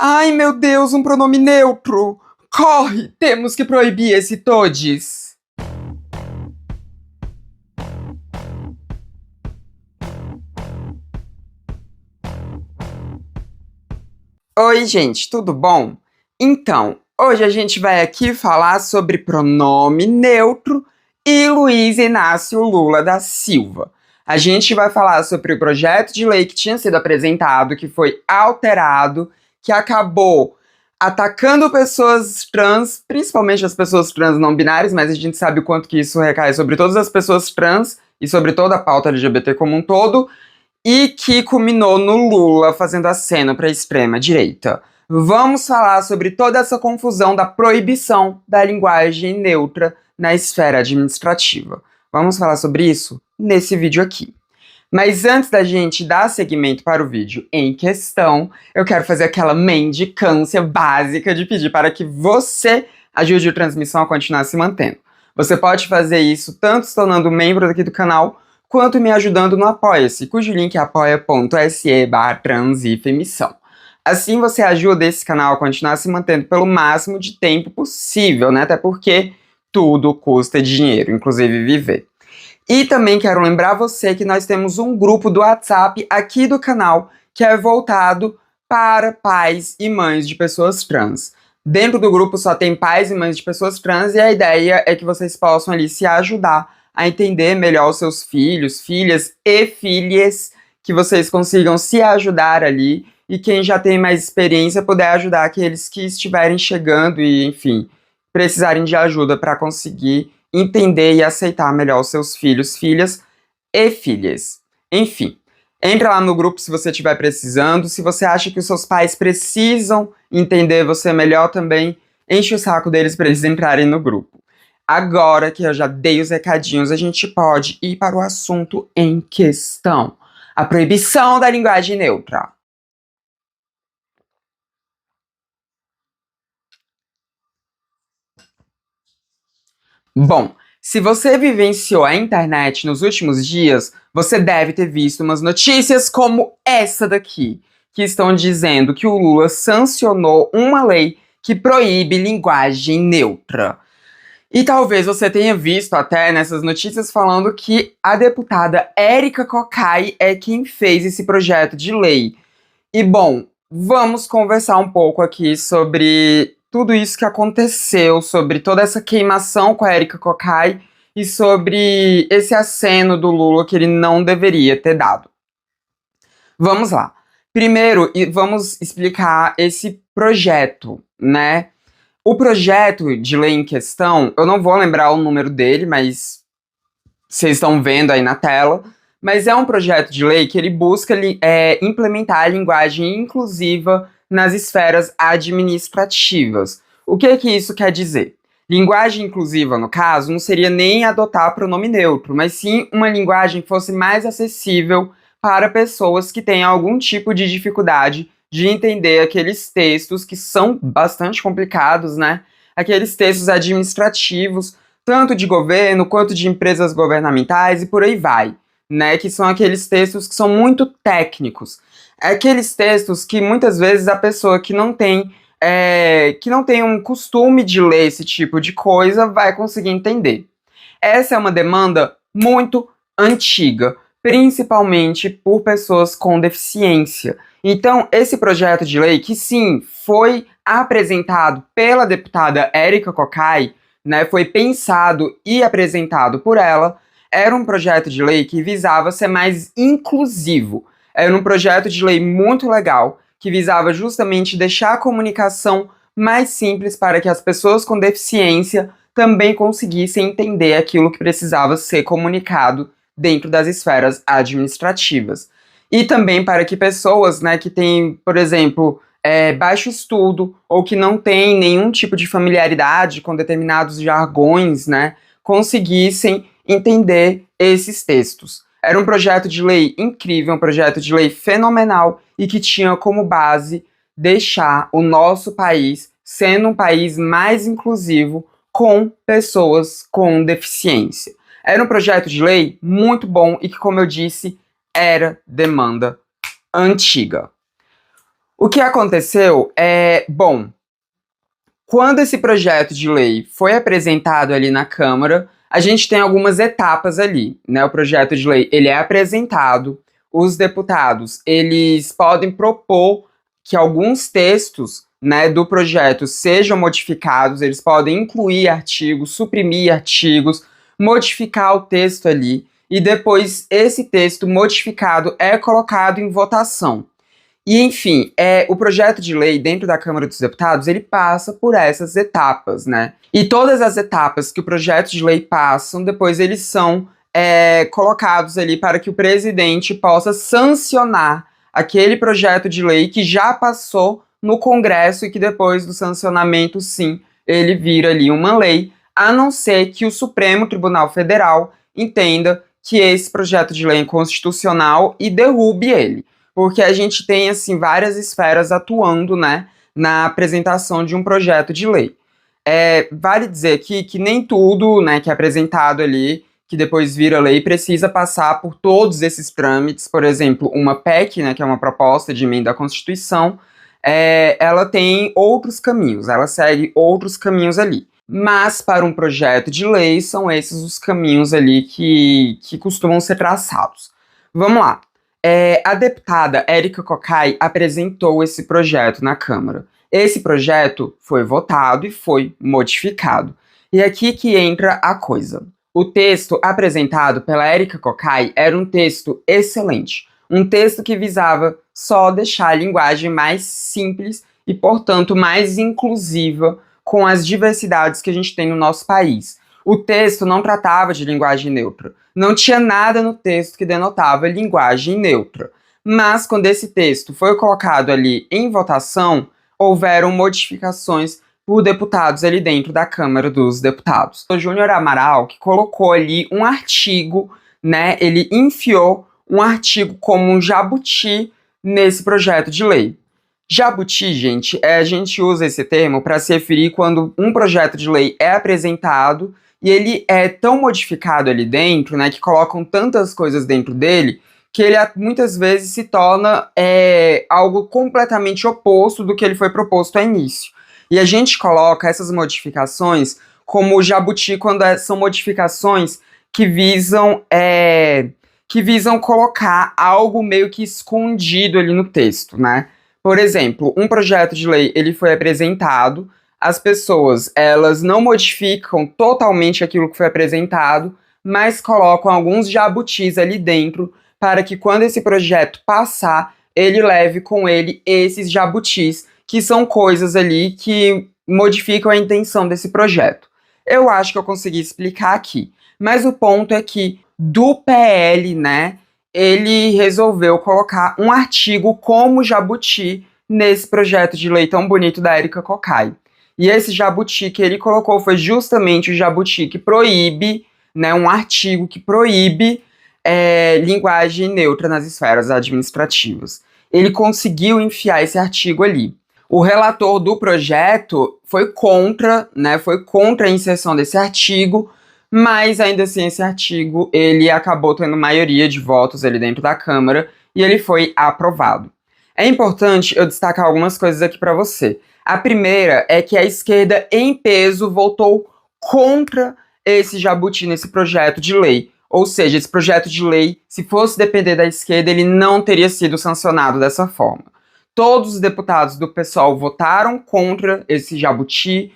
Ai, meu Deus, um pronome neutro! Corre! Temos que proibir esse todes! Oi, gente, tudo bom? Então, hoje a gente vai aqui falar sobre pronome neutro e Luiz Inácio Lula da Silva. A gente vai falar sobre o projeto de lei que tinha sido apresentado, que foi alterado, que acabou atacando pessoas trans, principalmente as pessoas trans não binárias, mas a gente sabe o quanto que isso recai sobre todas as pessoas trans e sobre toda a pauta LGBT como um todo, e que culminou no Lula fazendo aceno para a extrema-direita. Vamos falar sobre toda essa confusão da proibição da linguagem neutra na esfera administrativa. Vamos falar sobre isso nesse vídeo aqui. Mas antes da gente dar seguimento para o vídeo em questão, eu quero fazer aquela mendicância básica de pedir para que você ajude a transmissão a continuar se mantendo. Você pode fazer isso tanto se tornando membro aqui do canal, quanto me ajudando no Apoia-se, cujo link é apoia.se/transifemissão. Assim você ajuda esse canal a continuar se mantendo pelo máximo de tempo possível, né? Até porque tudo custa dinheiro, inclusive viver. E também quero lembrar você que nós temos um grupo do WhatsApp aqui do canal que é voltado para pais e mães de pessoas trans. Dentro do grupo só tem pais e mães de pessoas trans e a ideia é que vocês possam ali se ajudar a entender melhor os seus filhos, filhas e filhas, que vocês consigam se ajudar ali e quem já tem mais experiência puder ajudar aqueles que estiverem chegando e, enfim, precisarem de ajuda para conseguir entender e aceitar melhor os seus filhos, filhas e filhas. Enfim, entra lá no grupo se você estiver precisando. Se você acha que os seus pais precisam entender você melhor também, enche o saco deles para eles entrarem no grupo. Agora que eu já dei os recadinhos, a gente pode ir para o assunto em questão. A proibição da linguagem neutra. Bom, se você vivenciou a internet nos últimos dias, você deve ter visto umas notícias como essa daqui, que estão dizendo que o Lula sancionou uma lei que proíbe linguagem neutra. E talvez você tenha visto até nessas notícias falando que a deputada Érica Cocai é quem fez esse projeto de lei. E bom, vamos conversar um pouco aqui sobre tudo isso que aconteceu, sobre toda essa queimação com a Érica Cocai e sobre esse aceno do Lula que ele não deveria ter dado. Vamos lá. Primeiro, vamos explicar esse projeto, né? O projeto de lei em questão, eu não vou lembrar o número dele, mas vocês estão vendo aí na tela, mas é um projeto de lei que ele busca implementar a linguagem inclusiva nas esferas administrativas. O que isso quer dizer? Linguagem inclusiva, no caso, não seria nem adotar pronome neutro, mas sim uma linguagem que fosse mais acessível para pessoas que têm algum tipo de dificuldade de entender aqueles textos que são bastante complicados, né? Aqueles textos administrativos, tanto de governo quanto de empresas governamentais e por aí vai, né? Que são aqueles textos que são muito técnicos. Aqueles textos que muitas vezes a pessoa que não tem um costume de ler esse tipo de coisa vai conseguir entender. Essa é uma demanda muito antiga, principalmente por pessoas com deficiência. Então, esse projeto de lei, que sim, foi apresentado pela deputada Érica Cocai, né, foi pensado e apresentado por ela, era um projeto de lei que visava ser mais inclusivo. Era um projeto de lei muito legal, que visava justamente deixar a comunicação mais simples para que as pessoas com deficiência também conseguissem entender aquilo que precisava ser comunicado dentro das esferas administrativas. E também para que pessoas, né, que têm, por exemplo, baixo estudo ou que não têm nenhum tipo de familiaridade com determinados jargões, né, conseguissem entender esses textos. Era um projeto de lei incrível, um projeto de lei fenomenal e que tinha como base deixar o nosso país sendo um país mais inclusivo com pessoas com deficiência. Era um projeto de lei muito bom e que, como eu disse, era demanda antiga. O que aconteceu bom, quando esse projeto de lei foi apresentado ali na Câmara, a gente tem algumas etapas ali, né? O projeto de lei, ele é apresentado, os deputados, eles podem propor que alguns textos, né, do projeto sejam modificados, eles podem incluir artigos, suprimir artigos, modificar o texto ali, e depois esse texto modificado é colocado em votação. E, enfim, o projeto de lei dentro da Câmara dos Deputados, ele passa por essas etapas, né? E todas as etapas que o projeto de lei passam, depois eles são colocados ali para que o presidente possa sancionar aquele projeto de lei que já passou no Congresso e que depois do sancionamento, sim, ele vira ali uma lei, a não ser que o Supremo Tribunal Federal entenda que esse projeto de lei é inconstitucional e derrube ele. Porque a gente tem, assim, várias esferas atuando, né, na apresentação de um projeto de lei. Vale dizer aqui que nem tudo, né, que é apresentado ali, que depois vira lei, precisa passar por todos esses trâmites. Por exemplo, uma PEC, né, que é uma proposta de emenda à Constituição, ela tem outros caminhos, ela segue outros caminhos ali. Mas para um projeto de lei, são esses os caminhos ali que costumam ser traçados. Vamos lá. A deputada Érica Cocai apresentou esse projeto na Câmara. Esse projeto foi votado e foi modificado. E aqui que entra a coisa. O texto apresentado pela Érica Cocai era um texto excelente. Um texto que visava só deixar a linguagem mais simples e, portanto, mais inclusiva com as diversidades que a gente tem no nosso país. O texto não tratava de linguagem neutra. Não tinha nada no texto que denotava linguagem neutra. Mas quando esse texto foi colocado ali em votação, houveram modificações por deputados ali dentro da Câmara dos Deputados. O Júnior Amaral, que colocou ali um artigo, né, ele enfiou um artigo como um jabuti nesse projeto de lei. Jabuti, gente, a gente usa esse termo para se referir quando um projeto de lei é apresentado e ele é tão modificado ali dentro, né, que colocam tantas coisas dentro dele, que ele muitas vezes se torna algo completamente oposto do que ele foi proposto ao início. E a gente coloca essas modificações como jabuti quando são modificações que visam colocar algo meio que escondido ali no texto, né? Por exemplo, um projeto de lei, ele foi apresentado, as pessoas, elas não modificam totalmente aquilo que foi apresentado, mas colocam alguns jabutis ali dentro para que quando esse projeto passar, ele leve com ele esses jabutis, que são coisas ali que modificam a intenção desse projeto. Eu acho que eu consegui explicar aqui, mas o ponto é que do PL, né, ele resolveu colocar um artigo como jabuti nesse projeto de lei tão bonito da Érica Cocai. E esse jabuti que ele colocou foi justamente o jabuti que proíbe, né, um artigo que proíbe linguagem neutra nas esferas administrativas. Ele conseguiu enfiar esse artigo ali. O relator do projeto foi contra, né, foi contra a inserção desse artigo, mas ainda assim esse artigo ele acabou tendo maioria de votos ali dentro da Câmara e ele foi aprovado. É importante eu destacar algumas coisas aqui para você. A primeira é que a esquerda em peso votou contra esse jabuti nesse projeto de lei. Ou seja, esse projeto de lei, se fosse depender da esquerda, ele não teria sido sancionado dessa forma. Todos os deputados do PSOL votaram contra esse jabuti.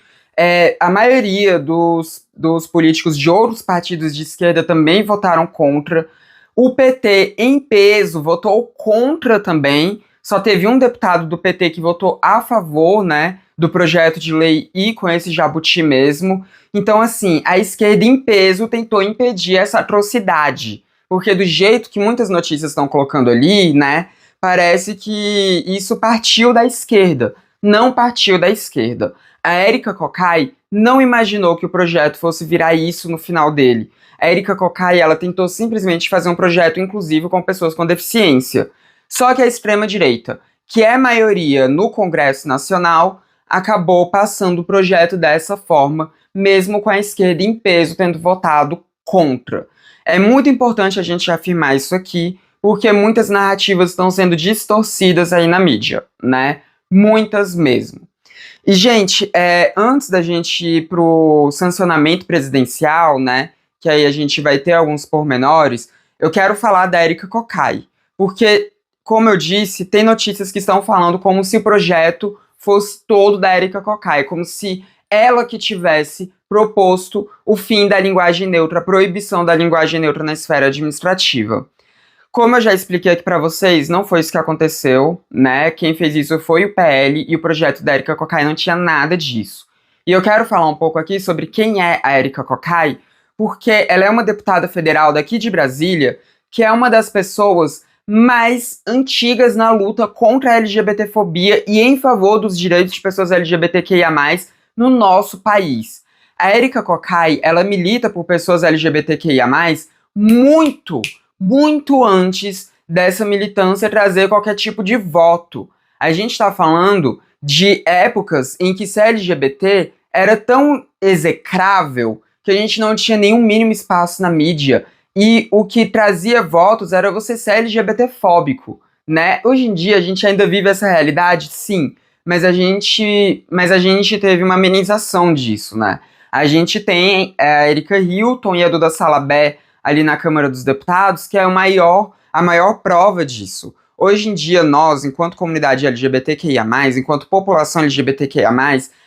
A maioria dos políticos de outros partidos de esquerda também votaram contra. O PT, em peso, votou contra também. Só teve um deputado do PT que votou a favor, né, do projeto de lei e com esse jabuti mesmo. Então, assim, a esquerda em peso tentou impedir essa atrocidade. Porque do jeito que muitas notícias estão colocando ali, né, parece que isso partiu da esquerda. Não partiu da esquerda. A Érica Cocai não imaginou que o projeto fosse virar isso no final dele. A Érica Cocai, ela tentou simplesmente fazer um projeto inclusivo com pessoas com deficiência. Só que a extrema-direita, que é maioria no Congresso Nacional, acabou passando o projeto dessa forma, mesmo com a esquerda em peso tendo votado contra. É muito importante a gente afirmar isso aqui, porque muitas narrativas estão sendo distorcidas aí na mídia, né? Muitas mesmo. E, gente, antes da gente ir pro sancionamento presidencial, né, que aí a gente vai ter alguns pormenores, eu quero falar da Érica Cocai, porque, como eu disse, tem notícias que estão falando como se o projeto fosse todo da Érica Cocai, como se ela que tivesse proposto o fim da linguagem neutra, a proibição da linguagem neutra na esfera administrativa. Como eu já expliquei aqui pra vocês, não foi isso que aconteceu, né? Quem fez isso foi o PL e o projeto da Érica Cocai não tinha nada disso. E eu quero falar um pouco aqui sobre quem é a Érica Cocai, porque ela é uma deputada federal daqui de Brasília, que é uma das pessoas mais antigas na luta contra a LGBTfobia e em favor dos direitos de pessoas LGBTQIA+, no nosso país. A Érica Cocai, ela milita por pessoas LGBTQIA+, muito antes dessa militância trazer qualquer tipo de voto. A gente está falando de épocas em que ser LGBT era tão execrável que a gente não tinha nenhum mínimo espaço na mídia. E o que trazia votos era você ser LGBTfóbico, né? Hoje em dia a gente ainda vive essa realidade, sim, mas a gente teve uma amenização disso, né? A gente tem a Erika Hilton e a Duda Salabé ali na Câmara dos Deputados, que é a maior prova disso. Hoje em dia, nós, enquanto comunidade LGBTQIA+, enquanto população LGBTQIA+,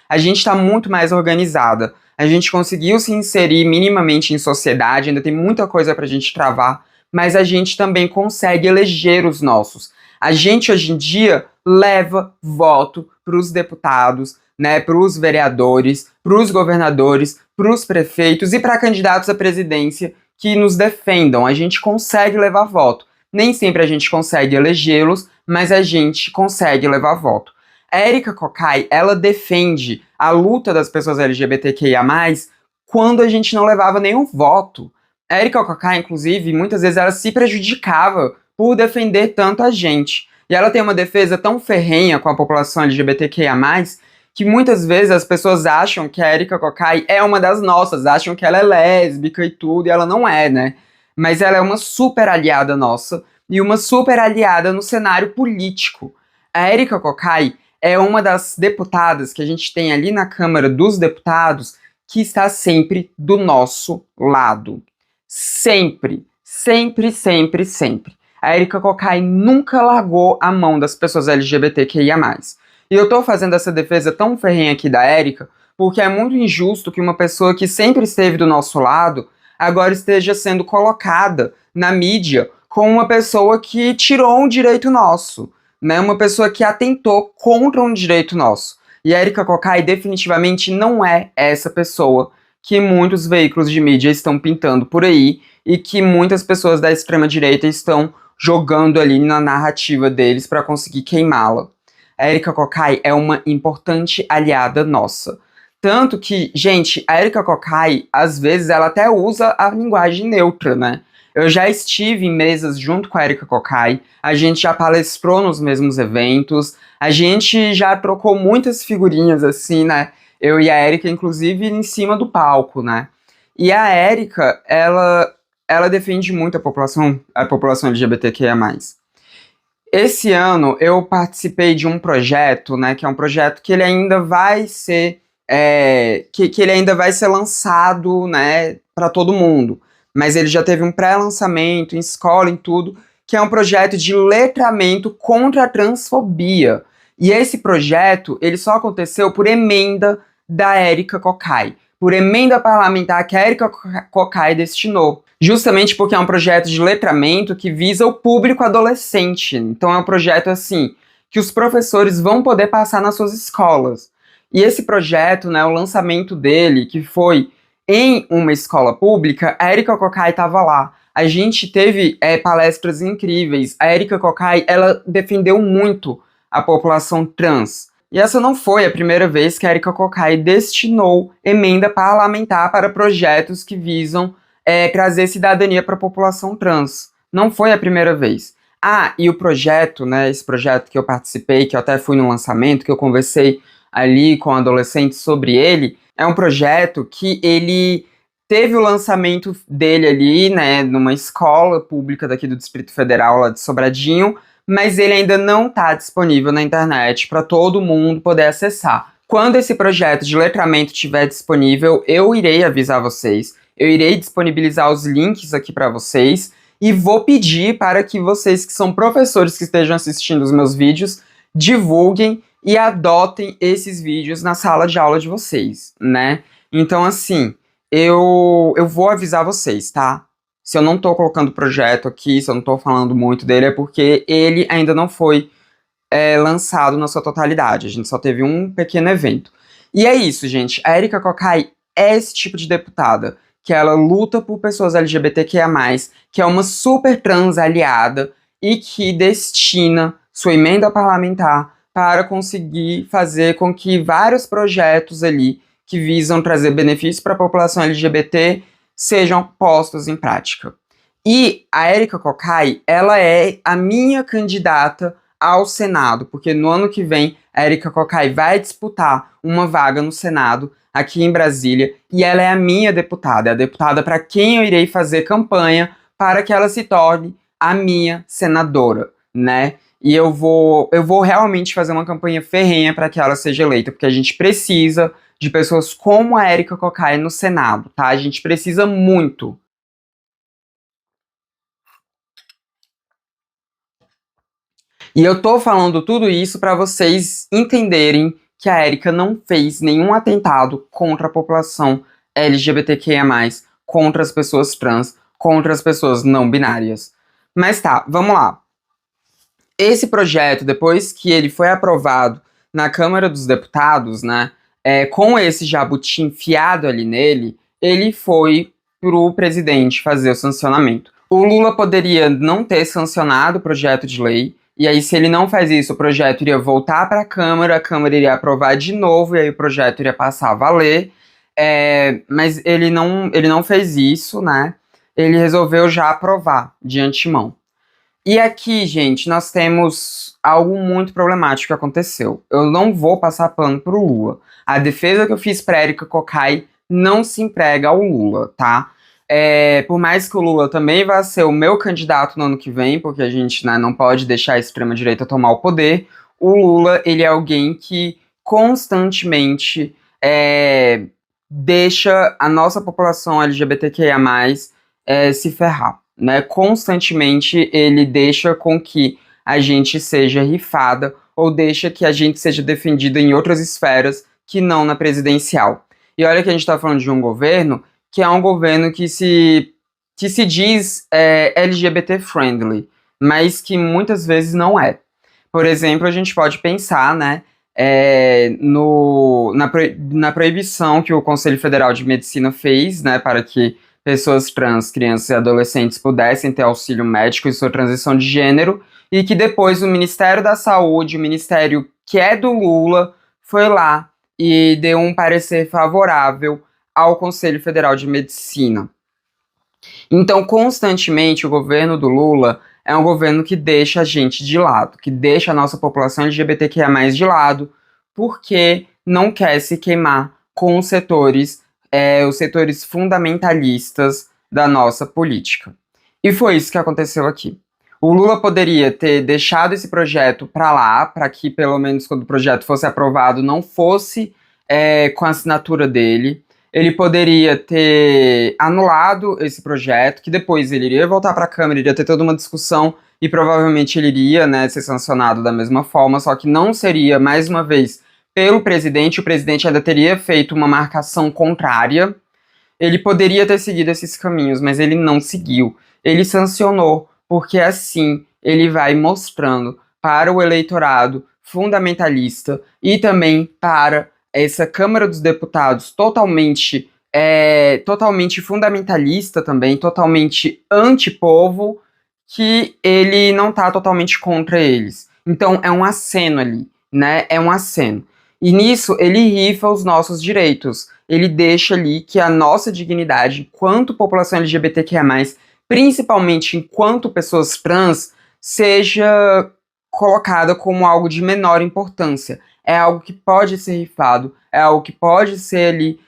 a gente está muito mais organizada. A gente conseguiu se inserir minimamente em sociedade, ainda tem muita coisa pra gente travar, mas a gente também consegue eleger os nossos. A gente, hoje em dia, leva voto pros deputados, né, pros vereadores, pros governadores, pros prefeitos e para candidatos à presidência que nos defendam. A gente consegue levar voto. Nem sempre a gente consegue elegê-los, mas a gente consegue levar voto. A Érica Cocai, ela defende a luta das pessoas LGBTQIA+, quando a gente não levava nenhum voto. A Érica Cocai, inclusive, muitas vezes ela se prejudicava por defender tanto a gente. E ela tem uma defesa tão ferrenha com a população LGBTQIA+, que muitas vezes as pessoas acham que a Érica Cocai é uma das nossas, acham que ela é lésbica e tudo, e ela não é, né? Mas ela é uma super aliada nossa, e uma super aliada no cenário político. A Érica Cocai é uma das deputadas que a gente tem ali na Câmara dos Deputados que está sempre do nosso lado. Sempre. Sempre, sempre, sempre. A Érica Cocai nunca largou a mão das pessoas LGBTQIA+. E eu tô fazendo essa defesa tão ferrenha aqui da Érica porque é muito injusto que uma pessoa que sempre esteve do nosso lado agora esteja sendo colocada na mídia como uma pessoa que tirou um direito nosso, né? Uma pessoa que atentou contra um direito nosso. E a Érica Cocai definitivamente não é essa pessoa que muitos veículos de mídia estão pintando por aí e que muitas pessoas da extrema-direita estão jogando ali na narrativa deles para conseguir queimá-la. A Érica Cocai é uma importante aliada nossa. Tanto que, gente, a Érica Cocai, às vezes, ela até usa a linguagem neutra, né? Eu já estive em mesas junto com a Érica Cocai, a gente já palestrou nos mesmos eventos, a gente já trocou muitas figurinhas assim, né? Eu e a Érica, inclusive, em cima do palco, né? E a Érica, ela defende muito a população LGBTQIA+. Esse ano eu participei de um projeto, né? Que é um projeto que ele ainda vai ser que ele ainda vai ser lançado, né, para todo mundo. Mas ele já teve um pré-lançamento em escola, em tudo, que é um projeto de letramento contra a transfobia. E esse projeto, ele só aconteceu por emenda da Érica Cocai, por emenda parlamentar que a Érica Cocai destinou. Justamente porque é um projeto de letramento que visa o público adolescente. Então é um projeto, assim, que os professores vão poder passar nas suas escolas. E esse projeto, né, o lançamento dele, que foi em uma escola pública, a Érica Cocai estava lá. A gente teve palestras incríveis. A Érica Cocai, ela defendeu muito a população trans. E essa não foi a primeira vez que a Érica Cocai destinou emenda parlamentar para projetos que visam trazer cidadania para a população trans. Não foi a primeira vez. Ah, e o projeto, né, esse projeto que eu participei, que eu até fui no lançamento, que eu conversei ali com adolescentes sobre ele, é um projeto que ele Teve o lançamento dele ali, né, numa escola pública daqui do Distrito Federal, lá de Sobradinho, mas ele ainda não está disponível na internet para todo mundo poder acessar. Quando esse projeto de letramento estiver disponível, eu irei avisar vocês, eu irei disponibilizar os links aqui para vocês e vou pedir para que vocês que são professores que estejam assistindo os meus vídeos divulguem e adotem esses vídeos na sala de aula de vocês, né? Então, assim, eu vou avisar vocês, tá? Se eu não tô colocando o projeto aqui, se eu não tô falando muito dele, é porque ele ainda não foi lançado na sua totalidade. A gente só teve um pequeno evento. E é isso, gente. A Érica Cocai é esse tipo de deputada, que ela luta por pessoas LGBTQIA+, que é uma super trans aliada e que destina sua emenda parlamentar para conseguir fazer com que vários projetos ali que visam trazer benefícios para a população LGBT sejam postos em prática. E a Érica Cocai, ela é a minha candidata ao Senado, porque no ano que vem a Érica Cocai vai disputar uma vaga no Senado aqui em Brasília e ela é a minha deputada, é a deputada para quem eu irei fazer campanha para que ela se torne a minha senadora, né? E eu vou realmente fazer uma campanha ferrenha para que ela seja eleita, porque a gente precisa de pessoas como a Érica Cocai no Senado, tá? A gente precisa muito. E eu tô falando tudo isso para vocês entenderem que a Érica não fez nenhum atentado contra a população LGBTQIA+, contra as pessoas trans, contra as pessoas não binárias. Mas tá, vamos lá. Esse projeto, depois que ele foi aprovado na Câmara dos Deputados, né, com esse jabuti enfiado ali nele, ele foi pro presidente fazer o sancionamento. O Lula poderia não ter sancionado o projeto de lei, e aí se ele não faz isso, o projeto iria voltar para a Câmara iria aprovar de novo, e aí o projeto iria passar a valer, mas ele não fez isso, né? Ele resolveu já aprovar de antemão. E aqui, gente, nós temos algo muito problemático que aconteceu. Eu não vou passar pano pro Lula. A defesa que eu fiz pra Érica Cocai não se emprega ao Lula, tá? Por mais que o Lula também vá ser o meu candidato no ano que vem, porque a gente, né, não pode deixar a extrema-direita tomar o poder, o Lula, ele é alguém que constantemente deixa a nossa população LGBTQIA+, se ferrar, né? Constantemente ele deixa com que a gente seja rifada ou deixa que a gente seja defendida em outras esferas que não na presidencial. E olha que a gente está falando de um governo que é um governo que se diz LGBT friendly, mas que muitas vezes não é. Por exemplo, a gente pode pensar, né, na proibição que o Conselho Federal de Medicina fez, né, para que pessoas trans, crianças e adolescentes pudessem ter auxílio médico em sua transição de gênero, e que depois o Ministério da Saúde, o ministério que é do Lula, foi lá e deu um parecer favorável ao Conselho Federal de Medicina. Então, constantemente, o governo do Lula é um governo que deixa a gente de lado, que deixa a nossa população LGBTQIA+ de lado, porque não quer se queimar com os setores fundamentalistas da nossa política. E foi isso que aconteceu aqui. O Lula poderia ter deixado esse projeto para lá, para que pelo menos quando o projeto fosse aprovado não fosse com a assinatura dele. Ele poderia ter anulado esse projeto, que depois ele iria voltar para a Câmara, iria ter toda uma discussão e provavelmente ele iria, né, ser sancionado da mesma forma, só que não seria, mais uma vez, pelo presidente. O presidente ainda teria feito uma marcação contrária. Ele poderia ter seguido esses caminhos, mas ele não seguiu. Ele sancionou, porque assim ele vai mostrando para o eleitorado fundamentalista e também para essa Câmara dos Deputados totalmente fundamentalista também, totalmente antipovo, que ele não está totalmente contra eles. Então é um aceno ali, né? É um aceno. E nisso ele rifa os nossos direitos. Ele deixa ali que a nossa dignidade, enquanto população LGBTQIA+, principalmente enquanto pessoas trans, seja colocada como algo de menor importância. É algo que pode ser rifado, é algo que pode ser ali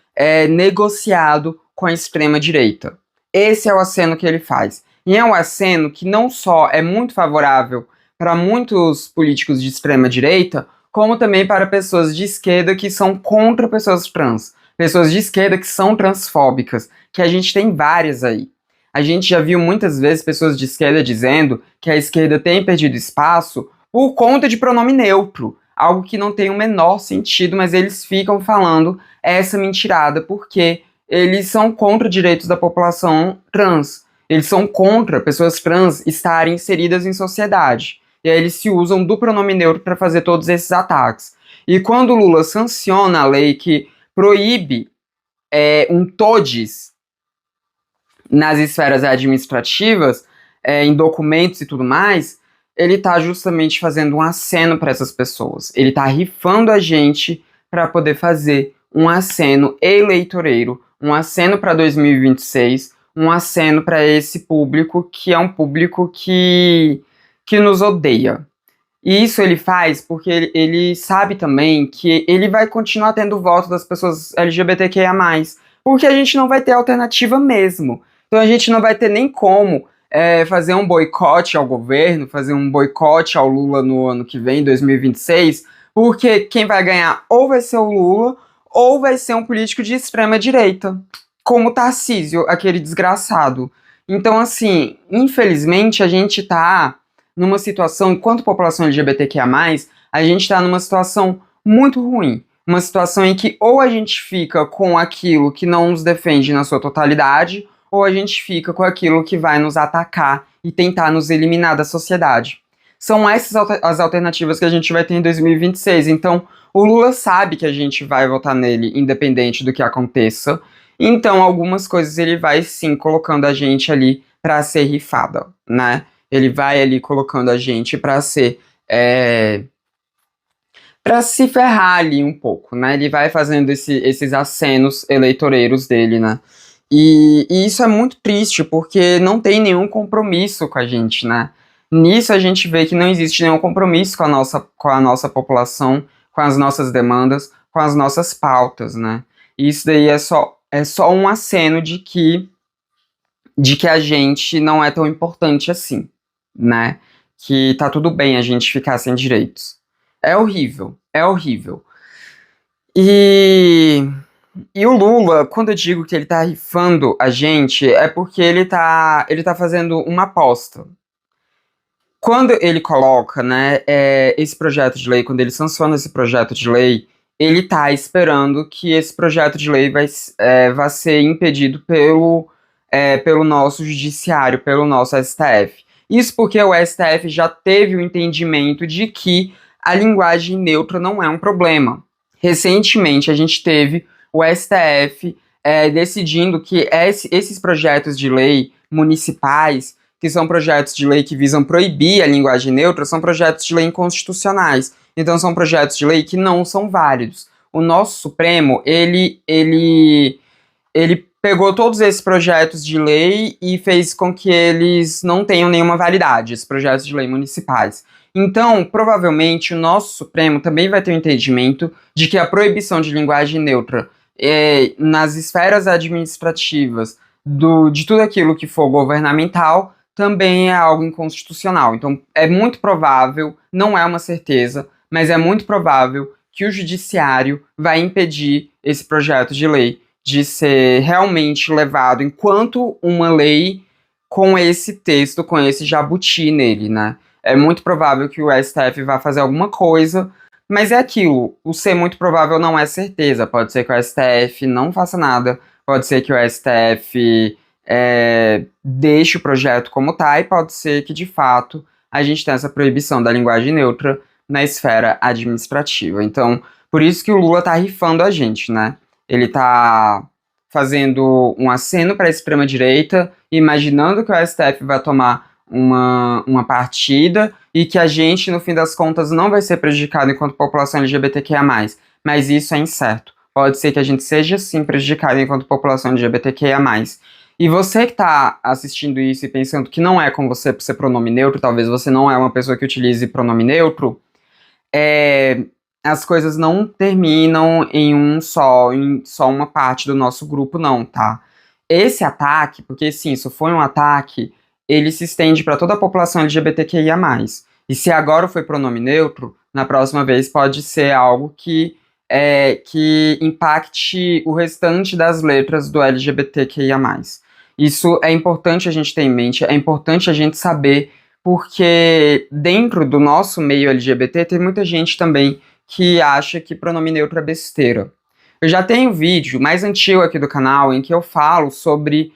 negociado com a extrema-direita. Esse é o aceno que ele faz. E é um aceno que não só é muito favorável para muitos políticos de extrema-direita, como também para pessoas de esquerda que são contra pessoas trans. Pessoas de esquerda que são transfóbicas, que a gente tem várias aí. A gente já viu muitas vezes pessoas de esquerda dizendo que a esquerda tem perdido espaço por conta de pronome neutro, algo que não tem o menor sentido, mas eles ficam falando essa mentirada porque eles são contra direitos da população trans. Eles são contra pessoas trans estarem inseridas em sociedade. E aí eles se usam do pronome neutro para fazer todos esses ataques. E quando o Lula sanciona a lei que proíbe um todes nas esferas administrativas, em documentos e tudo mais, ele está justamente fazendo um aceno para essas pessoas. Ele está rifando a gente para poder fazer um aceno eleitoreiro, um aceno para 2026, um aceno para esse público que é um público que nos odeia. E isso ele faz porque ele sabe também que ele vai continuar tendo o voto das pessoas LGBTQIA+, porque a gente não vai ter alternativa mesmo. Então a gente não vai ter nem como fazer um boicote ao governo, fazer um boicote ao Lula no ano que vem, 2026, porque quem vai ganhar ou vai ser o Lula ou vai ser um político de extrema direita, como o Tarcísio, aquele desgraçado. Então, assim, infelizmente a gente tá numa situação, enquanto população LGBTQIA+, a gente tá numa situação muito ruim. Uma situação em que ou a gente fica com aquilo que não nos defende na sua totalidade, ou a gente fica com aquilo que vai nos atacar e tentar nos eliminar da sociedade. São essas as alternativas que a gente vai ter em 2026. Então, o Lula sabe que a gente vai votar nele independente do que aconteça. Então, algumas coisas ele vai sim colocando a gente ali para ser rifada, né? Ele vai ali colocando a gente para ser para se ferrar ali um pouco, né? Ele vai fazendo esses acenos eleitoreiros dele, né? E isso é muito triste, porque não tem nenhum compromisso com a gente, né? Nisso a gente vê que não existe nenhum compromisso com a nossa população, com as nossas demandas, com as nossas pautas, né? E isso daí é só um aceno de que a gente não é tão importante assim, né? Que tá tudo bem a gente ficar sem direitos. É horrível, é horrível. E o Lula, quando eu digo que ele tá rifando a gente, é porque ele tá fazendo uma aposta. Quando ele coloca, né, esse projeto de lei, quando ele sanciona esse projeto de lei, ele tá esperando que esse projeto de lei vai ser impedido pelo nosso judiciário, pelo nosso STF. Isso porque o STF já teve o entendimento de que a linguagem neutra não é um problema. Recentemente, a gente teve o STF decidindo que esses projetos de lei municipais, que são projetos de lei que visam proibir a linguagem neutra, são projetos de lei inconstitucionais. Então, são projetos de lei que não são válidos. O nosso Supremo, ele pegou todos esses projetos de lei e fez com que eles não tenham nenhuma validade, esses projetos de lei municipais. Então, provavelmente, o nosso Supremo também vai ter o entendimento de que a proibição de linguagem neutra nas esferas administrativas de tudo aquilo que for governamental também é algo inconstitucional. Então, é muito provável, não é uma certeza, mas é muito provável que o judiciário vai impedir esse projeto de lei de ser realmente levado enquanto uma lei com esse texto, com esse jabuti nele, né? É muito provável que o STF vá fazer alguma coisa, mas é aquilo, o ser muito provável não é certeza. Pode ser que o STF não faça nada, pode ser que o STF deixe o projeto como tá, e pode ser que, de fato, a gente tenha essa proibição da linguagem neutra na esfera administrativa. Então, por isso que o Lula tá rifando a gente, né? Ele tá fazendo um aceno para a extrema-direita, imaginando que o STF vai tomar uma partida e que a gente, no fim das contas, não vai ser prejudicado enquanto população LGBTQIA+. Mas isso é incerto. Pode ser que a gente seja, sim, prejudicado enquanto população LGBTQIA+. E você que tá assistindo isso e pensando que não é com você por ser pronome neutro, talvez você não é uma pessoa que utilize pronome neutro, as coisas não terminam em só uma parte do nosso grupo, não, tá? esse ataque, porque sim, isso foi um ataque, ele se estende para toda a população LGBTQIA+. E se agora foi pronome neutro, na próxima vez pode ser algo que impacte o restante das letras do LGBTQIA+. Isso é importante a gente ter em mente, é importante a gente saber, porque dentro do nosso meio LGBT tem muita gente também que acha que pronome neutro é besteira. Eu já tenho um vídeo mais antigo aqui do canal em que eu falo sobre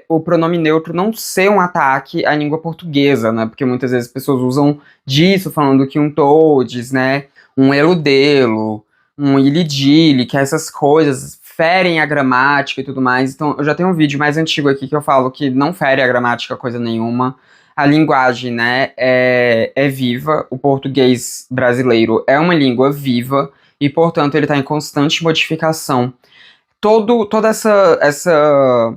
o pronome neutro não ser um ataque à língua portuguesa, né? Porque muitas vezes as pessoas usam disso, falando que um todes, né? Um eludelo, um ilidile, que essas coisas ferem a gramática e tudo mais. Então, eu já tenho um vídeo mais antigo aqui que eu falo que não fere a gramática coisa nenhuma. A linguagem, né, é viva. O português brasileiro é uma língua viva e, portanto, ele está em constante modificação. Toda essa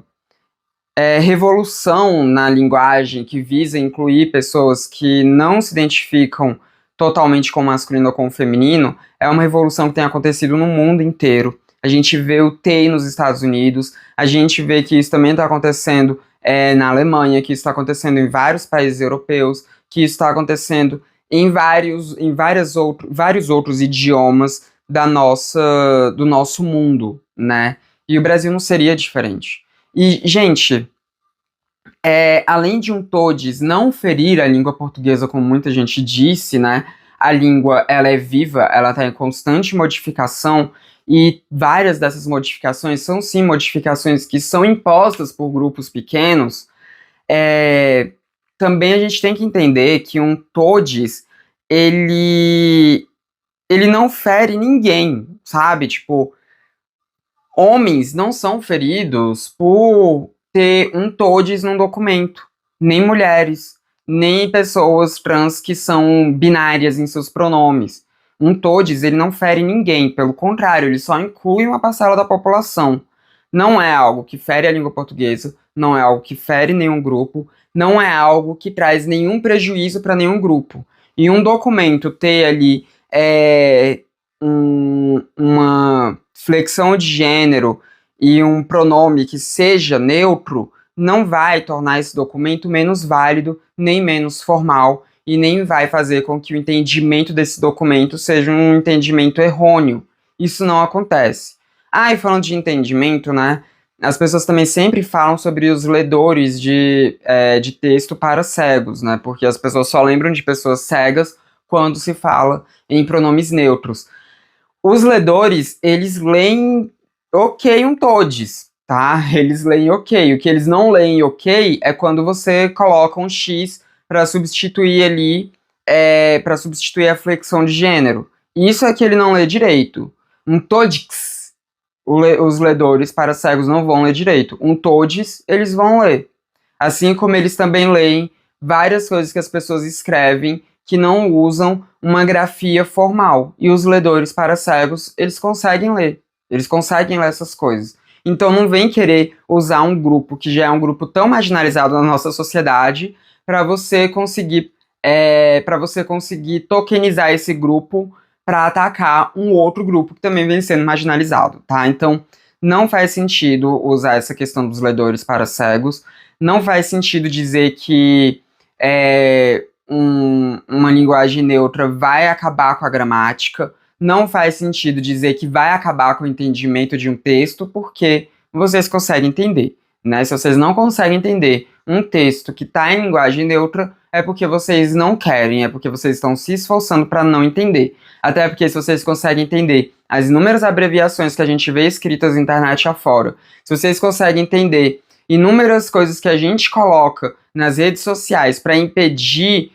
revolução na linguagem que visa incluir pessoas que não se identificam totalmente com o masculino ou com o feminino é uma revolução que tem acontecido no mundo inteiro. A gente vê o T nos Estados Unidos, a gente vê que isso também está acontecendo na Alemanha, que isso está acontecendo em vários países europeus, que isso está acontecendo em vários outros idiomas do nosso mundo, né? E o Brasil não seria diferente. E, gente, além de um todes não ferir a língua portuguesa, como muita gente disse, né? A língua, ela é viva, ela está em constante modificação, e várias dessas modificações são, sim, modificações que são impostas por grupos pequenos. Também a gente tem que entender que um todes, ele não fere ninguém, sabe? Tipo, homens não são feridos por ter um todes num documento, nem mulheres, nem pessoas trans que são binárias em seus pronomes. Um todes, ele não fere ninguém, pelo contrário, ele só inclui uma parcela da população. Não é algo que fere a língua portuguesa, não é algo que fere nenhum grupo, não é algo que traz nenhum prejuízo para nenhum grupo. E um documento ter ali uma flexão de gênero e um pronome que seja neutro, não vai tornar esse documento menos válido, nem menos formal, e nem vai fazer com que o entendimento desse documento seja um entendimento errôneo. Isso não acontece. E falando de entendimento, né, as pessoas também sempre falam sobre os ledores de texto para cegos, né, porque as pessoas só lembram de pessoas cegas quando se fala em pronomes neutros. Os ledores, eles leem ok um todes, tá? Eles leem ok. O que eles não leem ok é quando você coloca um X para substituir ali, para substituir a flexão de gênero. Isso é que ele não lê direito. Um todix, os ledores para cegos não vão ler direito. Um todes, eles vão ler. Assim como eles também leem várias coisas que as pessoas escrevem que não usam uma grafia formal. E os ledores para cegos, eles conseguem ler. Eles conseguem ler essas coisas. Então não vem querer usar um grupo que já é um grupo tão marginalizado na nossa sociedade para você conseguir tokenizar esse grupo para atacar um outro grupo que também vem sendo marginalizado, tá? Então não faz sentido usar essa questão dos ledores para cegos. Não faz sentido dizer que uma linguagem neutra vai acabar com a gramática. Não faz sentido dizer que vai acabar com o entendimento de um texto, porque vocês conseguem entender, né? Se vocês não conseguem entender um texto que está em linguagem neutra, é porque vocês não querem, é porque vocês estão se esforçando para não entender. Até porque se vocês conseguem entender as inúmeras abreviações que a gente vê escritas na internet afora, se vocês conseguem entender inúmeras coisas que a gente coloca nas redes sociais para impedir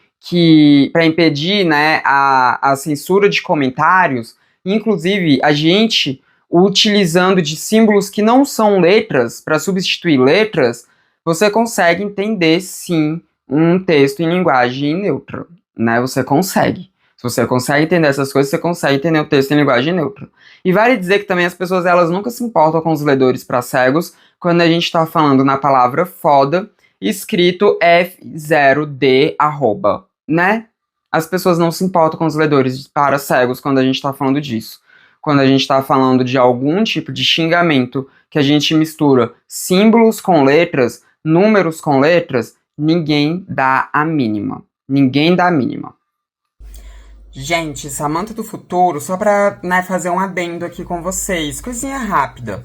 né, a censura de comentários, inclusive a gente utilizando de símbolos que não são letras para substituir letras, você consegue entender sim um texto em linguagem neutra, né? Você consegue. Se você consegue entender essas coisas, você consegue entender o texto em linguagem neutra. E vale dizer que também as pessoas elas nunca se importam com os ledores para cegos quando a gente está falando na palavra foda, escrito F0D arroba, né? As pessoas não se importam com os ledores para cegos quando a gente está falando disso. quando a gente está falando de algum tipo de xingamento, que a gente mistura símbolos com letras, números com letras, ninguém dá a mínima. Ninguém dá a mínima. Gente, Samantha do Futuro, só pra, né, fazer um adendo aqui com vocês, coisinha rápida.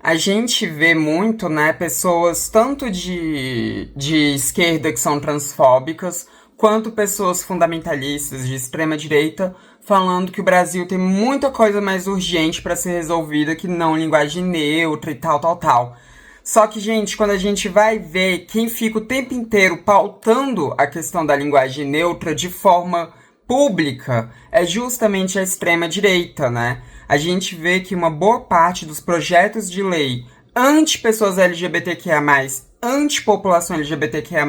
A gente vê muito, né, pessoas tanto de esquerda que são transfóbicas, quanto pessoas fundamentalistas de extrema direita falando que o Brasil tem muita coisa mais urgente para ser resolvida que não linguagem neutra e tal, tal, tal. Só que, gente, quando a gente vai ver quem fica o tempo inteiro pautando a questão da linguagem neutra de forma pública é justamente a extrema-direita, né? A gente vê que uma boa parte dos projetos de lei anti-pessoas LGBTQIA+, anti-população LGBTQIA+,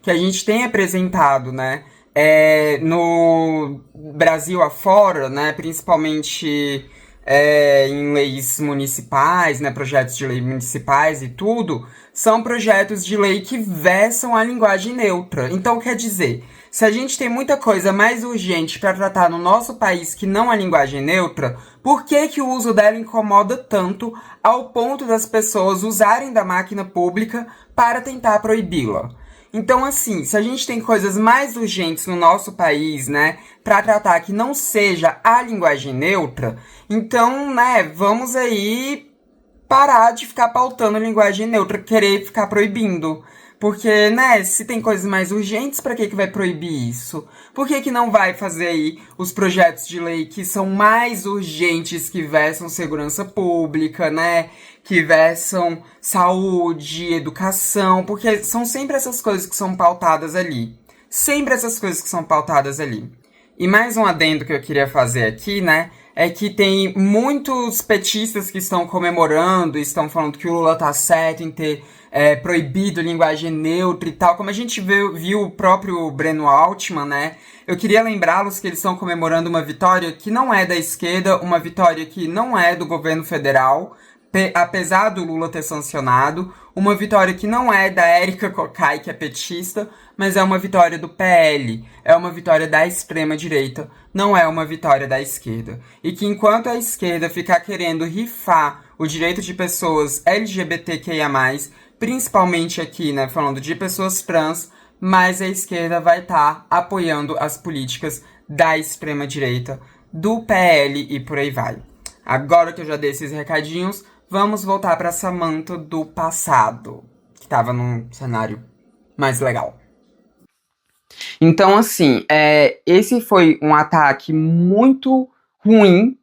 que a gente tem apresentado, né, no Brasil afora, né, principalmente em leis municipais, né, projetos de lei municipais e tudo, são projetos de lei que versam a linguagem neutra. Então, quer dizer, se a gente tem muita coisa mais urgente para tratar no nosso país que não a linguagem neutra, por que que o uso dela incomoda tanto ao ponto das pessoas usarem da máquina pública para tentar proibi-la? Então, assim, se a gente tem coisas mais urgentes no nosso país, né, para tratar que não seja a linguagem neutra, então, né, vamos aí parar de ficar pautando a linguagem neutra, querer ficar proibindo. Porque, né, se tem coisas mais urgentes, pra que vai proibir isso? Por que não vai fazer aí os projetos de lei que são mais urgentes, que versam segurança pública, né? Que versam saúde, educação, porque são sempre essas coisas que são pautadas ali. Sempre essas coisas que são pautadas ali. E mais um adendo que eu queria fazer aqui, né? É que tem muitos petistas que estão comemorando, estão falando que o Lula tá certo em ter proibido linguagem neutra e tal. Como a gente viu o próprio Breno Altman, né? Eu queria lembrá-los que eles estão comemorando uma vitória que não é da esquerda, uma vitória que não é do governo federal, apesar do Lula ter sancionado, uma vitória que não é da Érica Cocai, que é petista, mas é uma vitória do PL, é uma vitória da extrema-direita, não é uma vitória da esquerda. E que enquanto a esquerda ficar querendo rifar o direito de pessoas LGBTQIA+, principalmente aqui, né, falando de pessoas trans, mais a esquerda vai estar apoiando as políticas da extrema-direita, do PL e por aí vai. Agora que eu já dei esses recadinhos, vamos voltar para Samantha do passado, que estava num cenário mais legal. Então, assim, esse foi um ataque muito ruim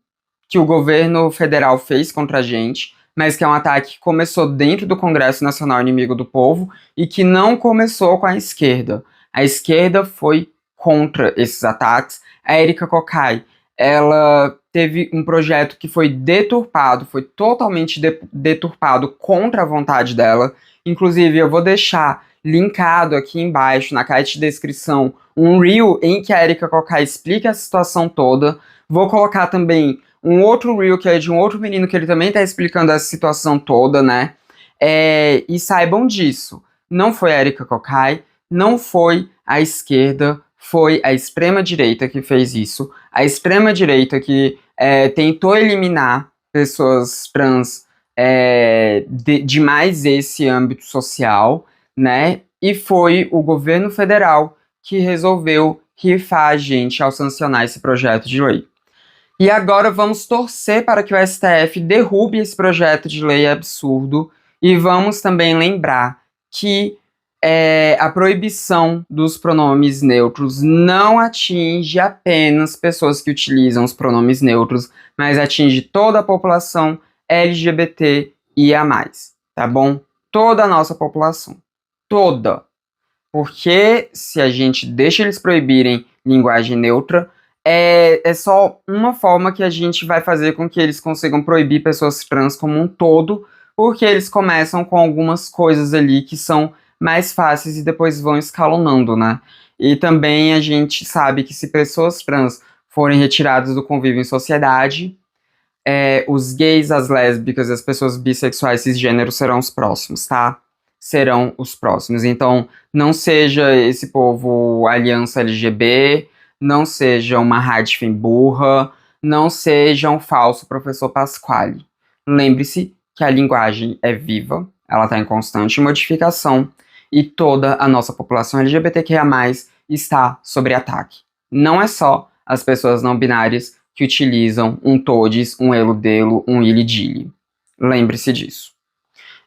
que o governo federal fez contra a gente, mas que é um ataque que começou dentro do Congresso Nacional Inimigo do Povo e que não começou com a esquerda. A esquerda foi contra esses ataques. A Érica Cocai, ela teve um projeto que foi deturpado, foi totalmente deturpado contra a vontade dela. Inclusive, eu vou deixar linkado aqui embaixo, na caixa de descrição, um reel em que a Érica Cocai explica a situação toda. Vou colocar também um outro reel que é de um outro menino que ele também tá explicando essa situação toda, né? E saibam disso. Não foi a Érica Cocai, não foi a esquerda, foi a extrema-direita que fez isso. A extrema-direita que tentou eliminar pessoas trans de mais esse âmbito social, né? E foi o governo federal que resolveu rifar a gente ao sancionar esse projeto de lei. E agora vamos torcer para que o STF derrube esse projeto de lei absurdo e vamos também lembrar que a proibição dos pronomes neutros não atinge apenas pessoas que utilizam os pronomes neutros, mas atinge toda a população LGBTIA+, tá bom? Toda a nossa população. Toda. Porque se a gente deixa eles proibirem linguagem neutra, é só uma forma que a gente vai fazer com que eles consigam proibir pessoas trans como um todo, porque eles começam com algumas coisas ali que são mais fáceis e depois vão escalonando, né? E também a gente sabe que se pessoas trans forem retiradas do convívio em sociedade, os gays, as lésbicas e as pessoas bissexuais cisgêneros serão os próximos, tá? Serão os próximos. Então, não seja esse povo aliança LGB, não seja uma Radfem burra, Não seja um falso professor Pasquale. Lembre-se que a linguagem é viva, ela está em constante modificação e toda a nossa população LGBTQIA+, está sob ataque. Não é só as pessoas não binárias que utilizam um todes, um eludelo, um ilidile. Lembre-se disso.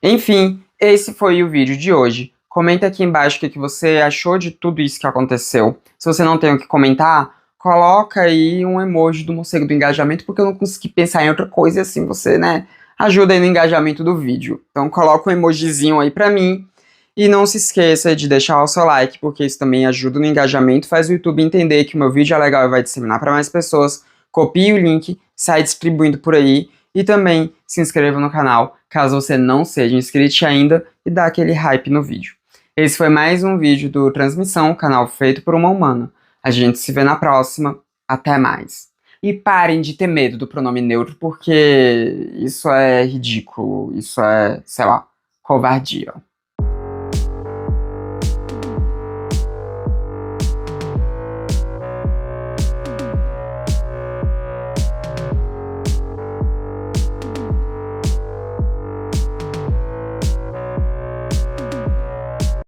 Enfim, esse foi o vídeo de hoje. Comenta aqui embaixo o que você achou de tudo isso que aconteceu. Se você não tem o que comentar, coloca aí um emoji do morcego do engajamento, porque eu não consegui pensar em outra coisa e assim você, né, ajuda aí no engajamento do vídeo. Então coloca um emojizinho aí pra mim. E não se esqueça de deixar o seu like, porque isso também ajuda no engajamento, faz o YouTube entender que o meu vídeo é legal e vai disseminar para mais pessoas. Copie o link, sai distribuindo por aí. E também se inscreva no canal, caso você não seja inscrito ainda, e dá aquele hype no vídeo. Esse foi mais um vídeo do Transmissão, canal feito por uma humana. A gente se vê na próxima. Até mais. E parem de ter medo do pronome neutro, porque isso é ridículo, isso é, sei lá, covardia.